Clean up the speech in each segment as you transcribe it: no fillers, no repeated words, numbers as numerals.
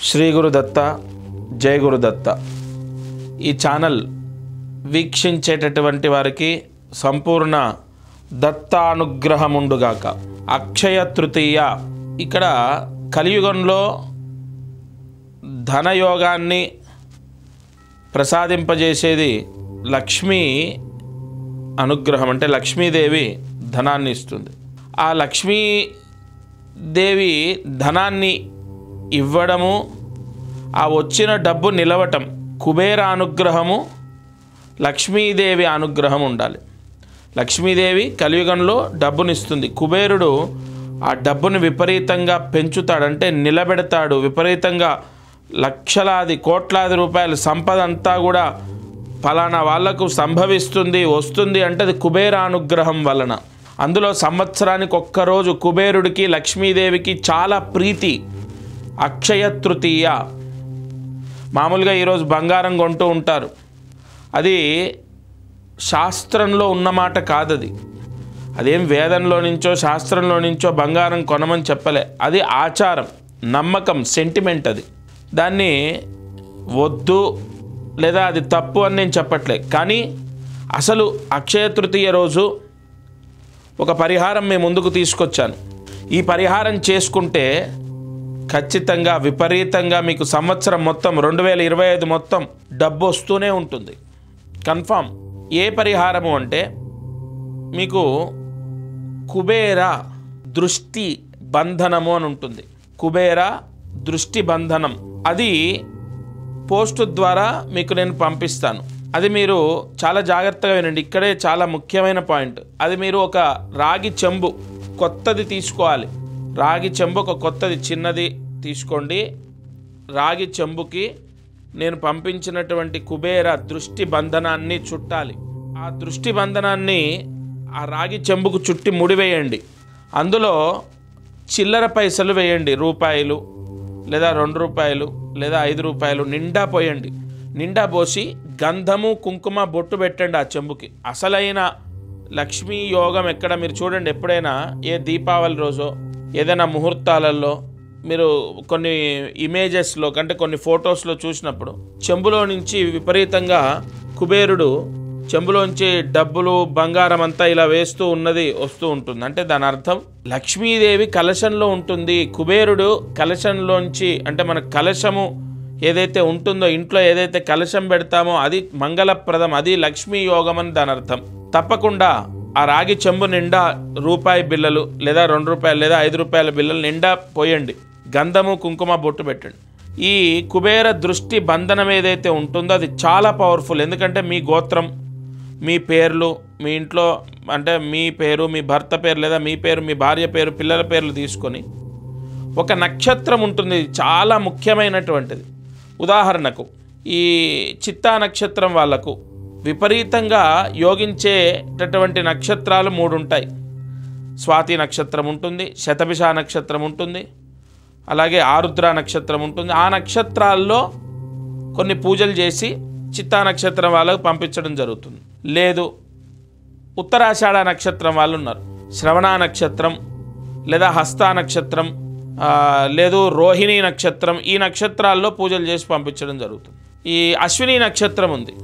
శ్రీ గురుదత్త, జై గురుదత్త. ఈ ఛానల్ వీక్షించేటటువంటి వారికి సంపూర్ణ దత్తానుగ్రహముండుగాక. అక్షయ తృతీయ ఇక్కడ కలియుగంలో ధనయోగాన్ని ప్రసాదింపజేసేది లక్ష్మీ అనుగ్రహం. అంటే లక్ష్మీదేవి ధనాన్ని ఇస్తుంది. ఆ లక్ష్మీదేవి ధనాన్ని ఇవ్వడము, ఆ వచ్చిన డబ్బు నిలవటం, కుబేర అనుగ్రహము, లక్ష్మీదేవి అనుగ్రహం ఉండాలి. లక్ష్మీదేవి కలియుగంలో డబ్బునిస్తుంది. కుబేరుడు ఆ డబ్బుని విపరీతంగా పెంచుతాడు, అంటే నిలబెడతాడు. విపరీతంగా లక్షలాది కోట్లాది రూపాయల సంపద అంతా కూడా ఫలానా వాళ్లకు సంభవిస్తుంది, వస్తుంది అంటే అది కుబేర అనుగ్రహం వలన. అందులో సంవత్సరానికి ఒక్కరోజు కుబేరుడికి లక్ష్మీదేవికి చాలా ప్రీతి, అక్షయ తృతీయ. మామూలుగా ఈరోజు బంగారం కొంటూ ఉంటారు, అది శాస్త్రంలో ఉన్నమాట కాదు. అదేం వేదంలో నుంచో శాస్త్రంలో నుంచో బంగారం కొనమని చెప్పలే. అది ఆచారం, నమ్మకం, సెంటిమెంట్. అది దాన్ని వద్దు లేదా అది తప్పు అని నేను చెప్పట్లే. కానీ అసలు అక్షయ తృతీయ రోజు ఒక పరిహారం మీ ముందుకు తీసుకొచ్చాను. ఈ పరిహారం చేసుకుంటే ఖచ్చితంగా విపరీతంగా మీకు సంవత్సరం మొత్తం 2025 మొత్తం డబ్బు వస్తూనే ఉంటుంది, కన్ఫామ్. ఏ పరిహారము అంటే మీకు కుబేర దృష్టి బంధనము అని ఉంటుంది. కుబేర దృష్టి బంధనం, అది పోస్టు ద్వారా మీకు నేను పంపిస్తాను. అది మీరు చాలా జాగ్రత్తగా వినండి, ఇక్కడే చాలా ముఖ్యమైన పాయింట్. అది మీరు ఒక రాగి చెంబు కొత్తది తీసుకోవాలి. రాగి చెంబు ఒక కొత్తది చిన్నది తీసుకోండి. రాగి చెంబుకి నేను పంపించినటువంటి కుబేర దృష్టి బంధనాన్ని చుట్టాలి. ఆ దృష్టి బంధనాన్ని ఆ రాగి చెంబుకు చుట్టి ముడివేయండి. అందులో చిల్లర పైసలు వేయండి, రూపాయలు లేదా 2 రూపాయలు లేదా 5 రూపాయలు నిండా పోయండి. నిండా పోసి గంధము కుంకుమ బొట్టు పెట్టండి ఆ చెంబుకి. అసలైన లక్ష్మీ యోగం ఎక్కడ మీరు చూడండి. ఎప్పుడైనా ఏ దీపావళి రోజో ఏదైనా ముహూర్తాలలో మీరు కొన్ని ఇమేజెస్లో కంటే కొన్ని ఫొటోస్లో చూసినప్పుడు చెంబులో నుంచి విపరీతంగా కుబేరుడు చెంబులోంచి డబ్బులు బంగారం అంతా ఇలా వేస్తూ ఉన్నది వస్తూ ఉంటుంది. అంటే దాని అర్థం లక్ష్మీదేవి కలశంలో ఉంటుంది. కుబేరుడు కలశంలోంచి, అంటే మన కలశము ఏదైతే ఉంటుందో, ఇంట్లో ఏదైతే కలశం పెడతామో అది మంగళప్రదం, అది లక్ష్మీ యోగం అని దాని అర్థం. తప్పకుండా ఆ రాగి చెంబు నిండా రూపాయి బిళ్ళలు లేదా 2 రూపాయలు లేదా 5 రూపాయల బిళ్ళలు నిండా పోయండి. గంధము కుంకుమ బొట్టు పెట్టండి. ఈ కుబేర దృష్టి బంధనం ఏదైతే ఉంటుందో అది చాలా పవర్ఫుల్. ఎందుకంటే మీ గోత్రం, మీ పేర్లు, మీ ఇంట్లో అంటే మీ పేరు, మీ భర్త పేరు లేదా మీ పేరు, మీ భార్య పేరు, పిల్లల పేర్లు తీసుకొని ఒక నక్షత్రం ఉంటుంది, చాలా ముఖ్యమైనటువంటిది. ఉదాహరణకు ఈ చిత్తా నక్షత్రం వాళ్లకు విపరీతంగా యోగించేటటువంటి నక్షత్రాలు 3 ఉంటాయి. స్వాతి నక్షత్రం ఉంటుంది, శతభిష నక్షత్రం ఉంటుంది, అలాగే ఆరుద్ర నక్షత్రం ఉంటుంది. ఆ నక్షత్రాల్లో కొన్ని పూజలు చేసి చిత్తా నక్షత్రం వాళ్ళకు పంపించడం జరుగుతుంది. లేదు ఉత్తరాషాఢ నక్షత్రం వాళ్ళు ఉన్నారు, శ్రవణ నక్షత్రం లేదా హస్త నక్షత్రం, లేదు రోహిణి నక్షత్రం, ఈ నక్షత్రాల్లో పూజలు చేసి పంపించడం జరుగుతుంది. ఈ అశ్విని నక్షత్రం ఉంది,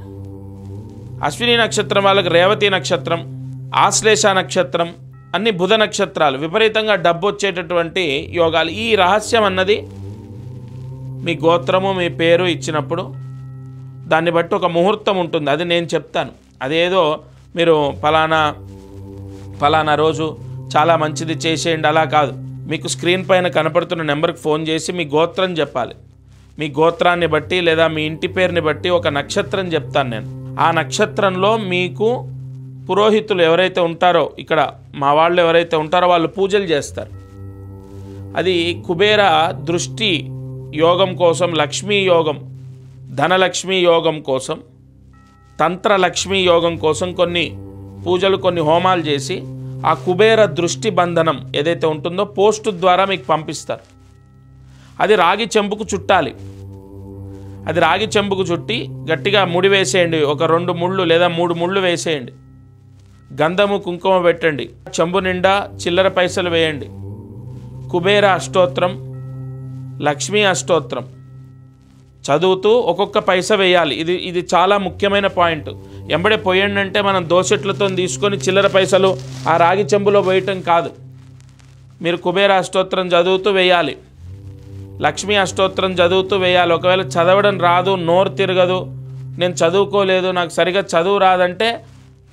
అశ్విని నక్షత్రం వాళ్ళకి రేవతి నక్షత్రం, ఆశ్లేష నక్షత్రం, అన్ని బుధ నక్షత్రాలు, విపరీతంగా డబ్బు వచ్చేటటువంటి యోగాలు. ఈ రహస్యం అన్నది మీ గోత్రము, మీ పేరు ఇచ్చినప్పుడు దాన్ని బట్టి ఒక ముహూర్తం ఉంటుంది, అది నేను చెప్తాను. అదేదో మీరు ఫలానా రోజు చాలా మంచిది చేసేయండి అలా కాదు. మీకు స్క్రీన్ పైన కనపడుతున్న నెంబర్కి ఫోన్ చేసి మీ గోత్రం చెప్పాలి. మీ గోత్రాన్ని బట్టి లేదా మీ ఇంటి పేరుని బట్టి ఒక నక్షత్రం చెప్తాను నేను. ఆ నక్షత్రంలో మీకు పురోహితులు ఎవరైతే ఉంటారో, ఇక్కడ మా వాళ్ళు ఎవరైతే ఉంటారో వాళ్ళు పూజలు చేస్తారు. అది కుబేర దృష్టి యోగం కోసం, లక్ష్మీ యోగం, ధనలక్ష్మీ యోగం కోసం, తంత్రలక్ష్మీ యోగం కోసం కొన్ని పూజలు, కొన్ని హోమాలు చేసి ఆ కుబేర దృష్టి బంధనం ఏదైతే ఉంటుందో పోస్టు ద్వారా మీకు పంపిస్తారు. అది రాగి చెంబుకు చుట్టాలి. అది రాగి చెంబుకు చుట్టి గట్టిగా ముడి వేసేయండి. ఒక 2 ముళ్ళు లేదా 3 ముళ్ళు వేసేయండి. గంధము కుంకుమ పెట్టండి. చెంబు నిండా చిల్లర పైసలు వేయండి. కుబేర అష్టోత్రం, లక్ష్మీ అష్టోత్రం, చదువుతూ ఒక్కొక్క పైసా వేయాలి. ఇది చాలా ముఖ్యమైన పాయింట్. ఎంబడే పోయండి మనం దోసెట్లతో తీసుకొని చిల్లర పైసలు ఆ రాగి చెంబులో వేయటం కాదు. మీరు కుబేర అష్టోత్తరం చదువుతూ వేయాలి, లక్ష్మీ అష్టోత్తరం చదువుతూ వేయాలి. ఒకవేళ చదవడం రాదు, నోరు తిరగదు, నేను చదువుకోలేదు, నాకు సరిగా చదువు రాదంటే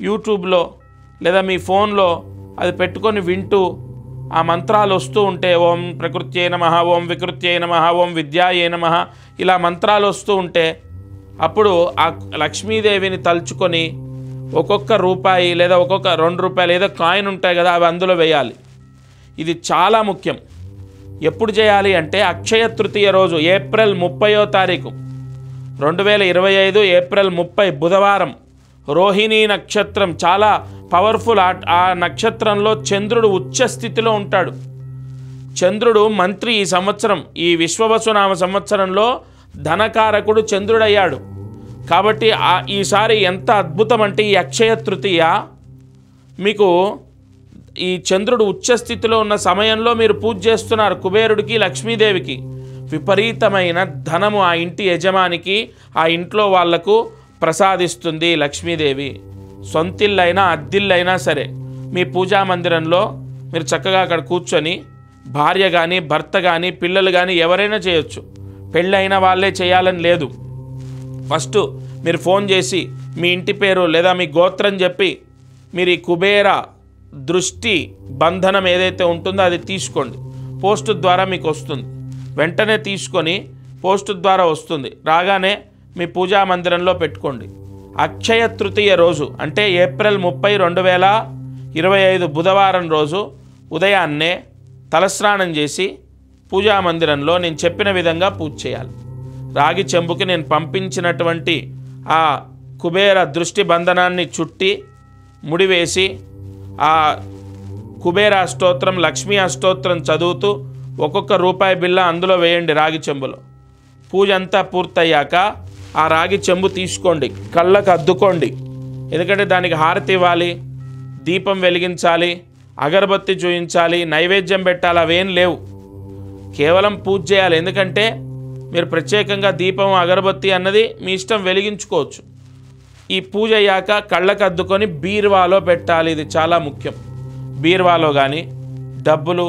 యూట్యూబ్లో లేదా మీ ఫోన్లో అది పెట్టుకొని వింటూ ఆ మంత్రాలు వస్తూ ఉంటే ఓం ప్రకృత్యై నమః, ఓం వికృత్యై నమః, ఓం విద్యాయై నమః ఇలా మంత్రాలు వస్తూ ఉంటే అప్పుడు ఆ లక్ష్మీదేవిని తలుచుకొని ఒక్కొక్క రూపాయి లేదా ఒక్కొక్క 2 రూపాయలు ఏదో కాయిన్ ఉంటాయి కదా, అవి అందులో వేయాలి. ఇది చాలా ముఖ్యం. ఎప్పుడు చేయాలి అంటే అక్షయ తృతీయ రోజు ఏప్రిల్ 30వ తారీఖు 2025 ఏప్రిల్ 30 బుధవారం, రోహిణీ నక్షత్రం చాలా పవర్ఫుల్. ఆ నక్షత్రంలో చంద్రుడు ఉచ్చ స్థితిలో ఉంటాడు. చంద్రుడు మంత్రి ఈ సంవత్సరం, ఈ విశ్వవసునామ సంవత్సరంలో ధనకారకుడు చంద్రుడయ్యాడు. కాబట్టి ఈసారి ఎంత అద్భుతం అంటే ఈ అక్షయ తృతీయ మీకు ఈ చంద్రుడు ఉచ్చస్థితిలో ఉన్న సమయంలో మీరు పూజ చేస్తున్నారు కుబేరుడికి, లక్ష్మీదేవికి. విపరీతమైన ధనము ఆ ఇంటి యజమానికి, ఆ ఇంట్లో వాళ్లకు ప్రసాదిస్తుంది లక్ష్మీదేవి. సొంతిల్లైనా అద్దిల్లైనా సరే మీ పూజా మందిరంలో మీరు చక్కగా అక్కడ కూర్చొని భార్య కానీ భర్త కానీ పిల్లలు కానీ ఎవరైనా చేయొచ్చు. పెళ్ళైన వాళ్ళే చేయాలని లేదు. ఫస్ట్ మీరు ఫోన్ చేసి మీ ఇంటి పేరు లేదా మీ గోత్రం చెప్పి మీరు ఈ కుబేర దృష్టి బంధనం ఏదైతే ఉంటుందో అది తీసుకోండి. పోస్టు ద్వారా మీకు వస్తుంది. వెంటనే తీసుకొని పోస్టు ద్వారా వస్తుంది. రాగానే మీ పూజా మందిరంలో పెట్టుకోండి. అక్షయ తృతీయ రోజు అంటే ఏప్రిల్ 30, 2025 బుధవారం రోజు ఉదయాన్నే తలస్నానం చేసి పూజా మందిరంలో నేను చెప్పిన విధంగా పూజ చేయాలి. రాగి చెంబుకి నేను పంపించినటువంటి ఆ కుబేర దృష్టి బంధనాన్ని చుట్టి ముడివేసి ఆ కుబేర అష్టోత్తరం, లక్ష్మీ అష్టోత్తరం చదువుతూ ఒక్కొక్క రూపాయి బిళ్ళ అందులో వేయండి రాగి చెంబులో. పూజ అంతా పూర్తయ్యాక ఆ రాగి చెంబు తీసుకోండి, కళ్ళకు అద్దుకోండి. ఎందుకంటే దానికి హారతి ఇవ్వాలి, దీపం వెలిగించాలి, అగరబత్తి చూయించాలి, నైవేద్యం పెట్టాలి, అవేం లేవు. కేవలం పూజ చేయాలి. ఎందుకంటే మీరు ప్రత్యేకంగా దీపం అగరబత్తి అన్నది మీ ఇష్టం వెలిగించుకోవచ్చు. ఈ పూజ అయ్యాక కళ్ళకు అద్దుకొని బీరువాలో పెట్టాలి. ఇది చాలా ముఖ్యం. బీరువాలో కానీ డబ్బులు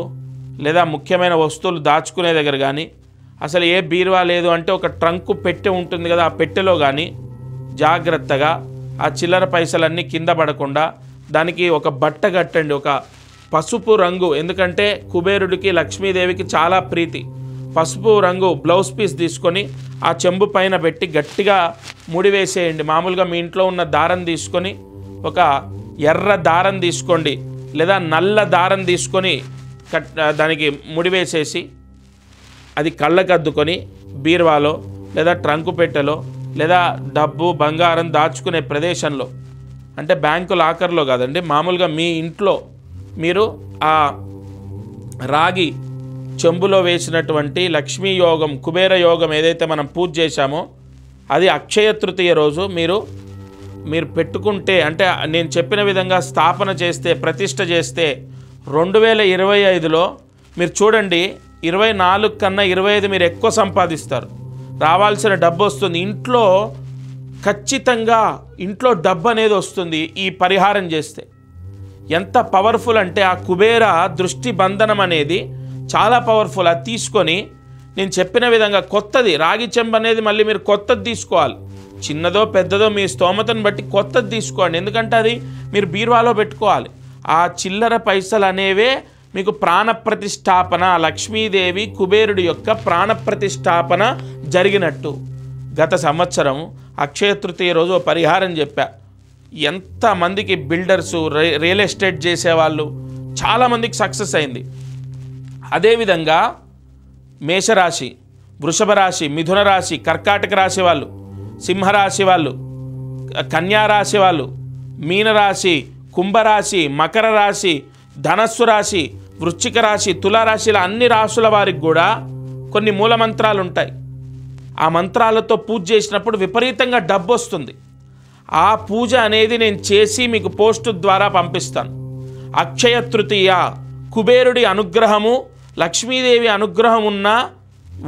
లేదా ముఖ్యమైన వస్తువులు దాచుకునే దగ్గర కానీ, అసలు ఏ బీరువా లేదు అంటే ఒక ట్రంకు పెట్టె ఉంటుంది కదా, ఆ పెట్టెలో కానీ జాగ్రత్తగా ఆ చిల్లర పైసలన్నీ కింద పడకుండా దానికి ఒక బట్ట కట్టండి, ఒక పసుపు రంగు. ఎందుకంటే కుబేరుడికి లక్ష్మీదేవికి చాలా ప్రీతి. పసుపు రంగు బ్లౌజ్ పీస్ తీసుకొని ఆ చెంబు పైన పెట్టి గట్టిగా ముడివేసేయండి. మామూలుగా మీ ఇంట్లో ఉన్న దారం తీసుకొని ఒక ఎర్ర దారం తీసుకోండి లేదా నల్ల దారం తీసుకొని దానికి ముడివేసేసి అది కళ్ళకద్దుకొని బీరువాలో లేదా ట్రంకు పెట్టెలో లేదా డబ్బు బంగారం దాచుకునే ప్రదేశంలో, అంటే బ్యాంకు లాకర్లో కాదండి, మామూలుగా మీ ఇంట్లో మీరు ఆ రాగి చెంబులో వేసినటువంటి లక్ష్మీ యోగం, కుబేర యోగం ఏదైతే మనం పూజ చేశామో అది అక్షయ తృతీయ రోజు మీరు పెట్టుకుంటే, అంటే నేను చెప్పిన విధంగా స్థాపన చేస్తే, ప్రతిష్ఠ చేస్తే 2025లో మీరు చూడండి 24 కన్నా 25 మీరు ఎక్కువ సంపాదిస్తారు. రావాల్సిన డబ్బు వస్తుంది. ఇంట్లో ఖచ్చితంగా ఇంట్లో డబ్బు అనేది వస్తుంది ఈ పరిహారం చేస్తే. ఎంత పవర్ఫుల్ అంటే ఆ కుబేర దృష్టి బంధనం అనేది చాలా పవర్ఫుల్. అది తీసుకొని నేను చెప్పిన విధంగా కొత్తది రాగి చెంబు అనేది మళ్ళీ మీరు కొత్తది తీసుకోవాలి. చిన్నదో పెద్దదో మీ స్తోమతను బట్టి కొత్తది తీసుకోండి. ఎందుకంటే అది మీరు బీరువాలో పెట్టుకోవాలి. ఆ చిల్లర పైసలు అనేవే మీకు ప్రాణప్రతిష్ఠాపన, లక్ష్మీదేవి కుబేరుడి యొక్క ప్రాణప్రతిష్ఠాపన జరిగినట్టు. గత సంవత్సరం అక్షయ తృతీయ రోజు పరిహారం చెప్పా. ఎంతమందికి బిల్డర్సు, రియల్ ఎస్టేట్ చేసేవాళ్ళు చాలామందికి సక్సెస్ అయింది. అదేవిధంగా మేషరాశి, వృషభ రాశి, మిథున రాశి, కర్కాటక రాశి వాళ్ళు, సింహరాశి వాళ్ళు, కన్యారాశి వాళ్ళు, మీనరాశి, కుంభరాశి, మకర రాశి, ధనస్సు రాశి, వృశ్చిక రాశి, తులారాశిల అన్ని రాశుల వారికి కూడా కొన్ని మూలమంత్రాలు ఉంటాయి. ఆ మంత్రాలతో పూజ చేసినప్పుడు విపరీతంగా డబ్బు వస్తుంది. ఆ పూజ అనేది నేను చేసి మీకు పోస్టు ద్వారా పంపిస్తాను. అక్షయ తృతీయ కుబేరుడి అనుగ్రహము, లక్ష్మీదేవి అనుగ్రహం ఉన్న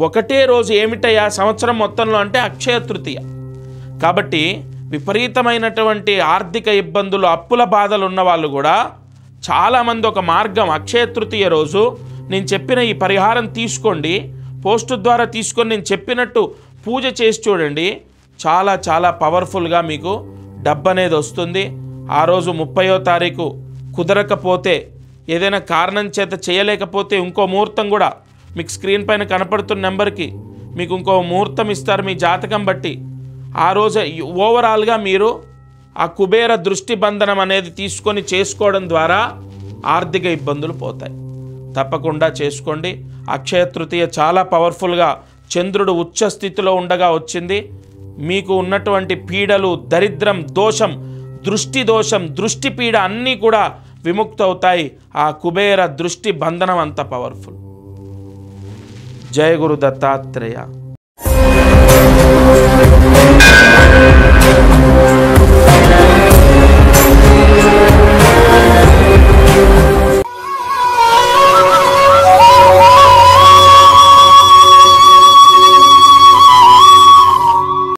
ఒకటే రోజు ఏమిటయ్యా సంవత్సరం మొత్తంలో అంటే అక్షయ తృతీయ. కాబట్టి విపరీతమైనటువంటి ఆర్థిక ఇబ్బందులు, అప్పుల బాధలు ఉన్న వాళ్ళు కూడా చాలామంది ఒక మార్గం, అక్షయ తృతీయ రోజు నేను చెప్పిన ఈ పరిహారం తీసుకోండి, పోస్టు ద్వారా తీసుకొని నేను చెప్పినట్టు పూజ చేసి చూడండి. చాలా చాలా పవర్ఫుల్గా మీకు డబ్బు అనేది వస్తుంది. ఆ రోజు 30వ తారీఖు కుదరకపోతే, ఏదైనా కారణం చేత చేయలేకపోతే ఇంకో ముహూర్తం కూడా మీకు స్క్రీన్ పైన కనపడుతున్న నెంబర్కి మీకు ఇంకో ముహూర్తం ఇస్తారు మీ జాతకం బట్టి. ఆ రోజు ఓవరాల్గా మీరు ఆ కుబేర దృష్టి బంధనం అనేది తీసుకొని చేసుకోవడం ద్వారా ఆర్థిక ఇబ్బందులు పోతాయి. తప్పకుండా చేసుకోండి. అక్షయ తృతీయ చాలా పవర్ఫుల్గా చంద్రుడు ఉచ్చ స్థితిలో ఉండగా వచ్చింది. మీకు ఉన్నటువంటి పీడలు, దరిద్రం, దోషం, దృష్టి దోషం, దృష్టి పీడ అన్నీ కూడా విముక్తవుతాయి. ఆ కుబేర దృష్టి బంధనం అంత పవర్ఫుల్. జయ గురు దత్తాత్రేయ.